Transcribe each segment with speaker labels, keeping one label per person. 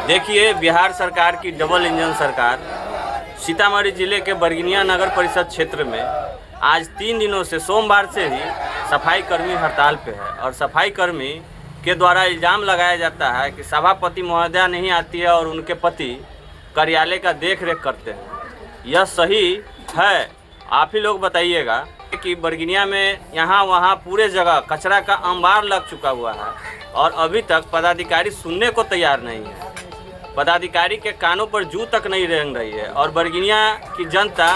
Speaker 1: देखिए, बिहार सरकार की डबल इंजन सरकार सीतामढ़ी जिले के बरगिनिया नगर परिषद क्षेत्र में आज 3 दिनों से सोमवार से ही सफाई कर्मी हड़ताल पे है और सफाई कर्मी के द्वारा इल्ज़ाम लगाया जाता है कि सभापति महोदया नहीं आती है और उनके पति कार्यालय का देख रेख करते हैं। यह सही है? आप ही लोग बताइएगा कि बरगिनिया में यहाँ वहाँ पूरे जगह कचरा का अंबार लग चुका हुआ है और अभी तक पदाधिकारी सुनने को तैयार नहीं है। पदाधिकारी के कानों पर जू तक नहीं रेंग रही है और बरगिनिया की जनता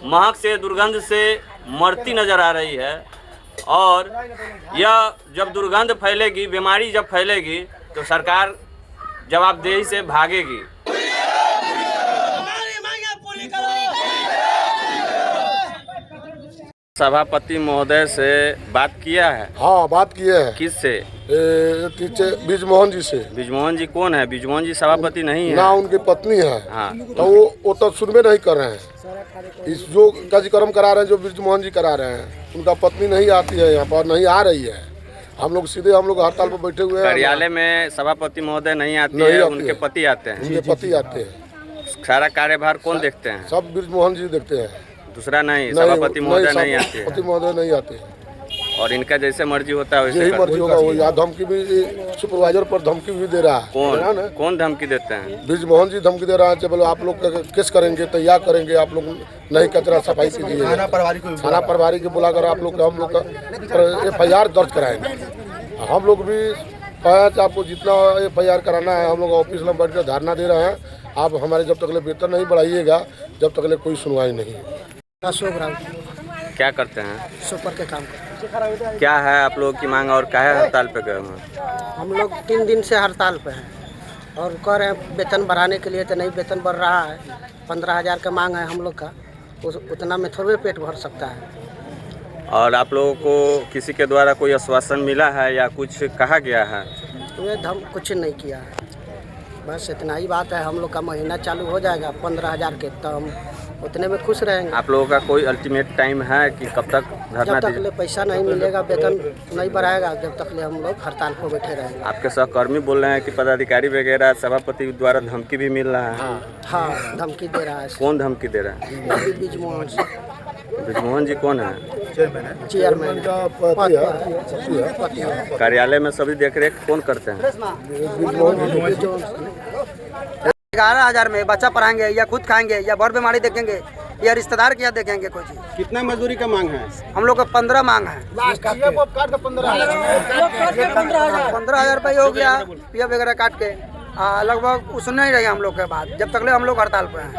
Speaker 1: महक से, दुर्गंध से मरती नज़र आ रही है। और यह जब दुर्गंध फैलेगी, बीमारी जब फैलेगी तो सरकार जवाबदेही से भागेगी। सभापति महोदय से बात किया है?
Speaker 2: हाँ, बात किए हैं।
Speaker 1: किससे?
Speaker 2: बिजमोहन जी से।
Speaker 1: बिजमोहन जी कौन है? बिजमोहन जी सभापति नहीं है
Speaker 2: ना, उनकी पत्नी है।
Speaker 1: हाँ,
Speaker 2: तो वो तो सुनबे नहीं कर रहे हैं। इस जो कार्यक्रम करा रहे हैं, जो बिजमोहन जी करा रहे हैं, उनका पत्नी नहीं आती है यहाँ पर, नहीं आ रही है। हम लोग हड़ताल पर बैठे हुए हैं।
Speaker 1: कार्यालय में सभापति महोदय नहीं आती है, उनके पति आते हैं।
Speaker 2: उनके पति आते हैं।
Speaker 1: सारा कार्यभार कौन देखते हैं?
Speaker 2: सब बिजमोहन जी देखते हैं।
Speaker 1: दूसरा नहीं, सभापति महोदय नहीं आते हैं।
Speaker 2: सभापति महोदय नहीं आते हैं
Speaker 1: और इनका जैसे मर्जी होता है वैसे
Speaker 2: यही मर्जी होगा। वो या धमकी भी सुपरवाइजर पर धमकी भी दे रहा है।
Speaker 1: कौन धमकी देते हैं?
Speaker 2: बिजमोहन जी धमकी दे रहा है, बोलो आप लोग केस करेंगे, तैयार करेंगे, आप लोग नहीं कचरा सफाई कीजिए। थाना प्रभारी को बुलाकर हम लोग का FIR दर्ज कराएंगे। हम लोग भी आपको जितना FIR कराना है, हम लोग ऑफिस में बैठ कर धरना दे रहे हैं। आप हमारे जब तक वेतन नहीं बढ़ाइएगा, जब तक कोई सुनवाई नहीं।
Speaker 3: अशोक राव।
Speaker 1: क्या करते हैं?
Speaker 3: सुपर के काम करते हैं।
Speaker 1: क्या है आप लोगों की मांग और क्या है हड़ताल पे गए हैं?
Speaker 3: हम लोग 3 दिन से हड़ताल पे हैं और कह रहे हैं वेतन बढ़ाने के लिए, तो नहीं वेतन बढ़ रहा है। 15,000 का मांग है हम लोग का, उतना में थोड़े पेट भर सकता है।
Speaker 1: और आप लोगों को किसी के द्वारा कोई आश्वासन मिला है या कुछ कहा गया है?
Speaker 3: ये कुछ नहीं किया है, बस इतना ही बात है। हम लोग का महीना चालू हो जाएगा 15,000 के, तो हम उतने में खुश रहेंगे।
Speaker 1: आप लोगों का कोई अल्टीमेट टाइम है कि कब तक धरना?
Speaker 3: जब तक ले पैसा नहीं मिलेगा, वेतन नहीं बढ़ाएगा, जब तक ले हम लोग हड़ताल पर बैठे रहेंगे।
Speaker 1: आपके सहकर्मी बोल रहे हैं कि पदाधिकारी वगैरह सभापति द्वारा धमकी भी मिल रहा है।
Speaker 3: हाँ, धमकी दे रहा है।
Speaker 1: कौन धमकी दे रहा है?
Speaker 3: बिजमोहन जी।
Speaker 1: बिजमोहन जी कौन है?
Speaker 3: चेयरमैन।
Speaker 1: कार्यालय में सभी देखरेख कौन करते हैं?
Speaker 3: 11,000 में बच्चा पढ़ाएंगे या खुद खाएंगे या बड़ बीमारी देखेंगे या रिश्तेदार क्या देखेंगे? कुछ
Speaker 4: कितना मजदूरी का मांग है?
Speaker 3: हम लोग का 15 मांग है। 15,000 रुपये हो गया PF वगैरह काट के। लगभग सुन नहीं रहे हम लोग के बाद, जब तक ले हम लोग हड़ताल पे हैं।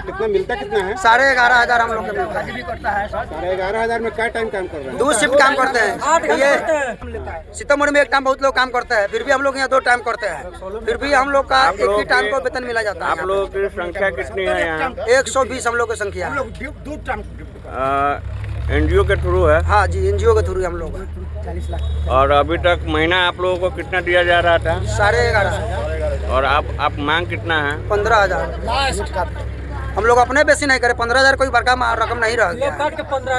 Speaker 4: कितना मिलता कितना है?
Speaker 3: 11,500 हम लोग के मिलता है।
Speaker 4: 11,500 में क्या टाइम काम कर रहे हैं?
Speaker 3: 2 शिफ्ट काम करते हैं। ये सीतामढ़ी में एक टाइम बहुत लोग काम करते हैं, फिर भी हम लोग यहाँ 2 टाइम करते हैं, फिर भी हम लोग का एक ही टाइम को वेतन मिला जाता है।
Speaker 1: आप लोगों की संख्या कितनी है यहाँ?
Speaker 3: 120 हम लोग की संख्या है।
Speaker 1: NGO के थ्रू है?
Speaker 3: हाँ जी, NGO के थ्रू हम लोग हैं।
Speaker 1: और अभी तक महीना आप लोगों को कितना दिया जा रहा था?
Speaker 3: 11,500।
Speaker 1: और आप मांग कितना है?
Speaker 3: 15,000। हम लोग अपने बेसी नहीं करे, 15,000 कोई बड़का रकम नहीं रह गया,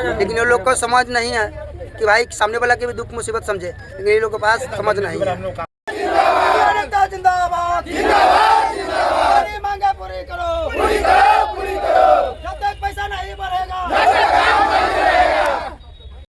Speaker 3: लेकिन ये लोग को समझ नहीं है कि भाई सामने वाला की भी दुख मुसीबत समझे, लेकिन ये लोग के पास समझ नहीं है। जिंदाबाद, जिंदाबाद, मांगे पूरी करो।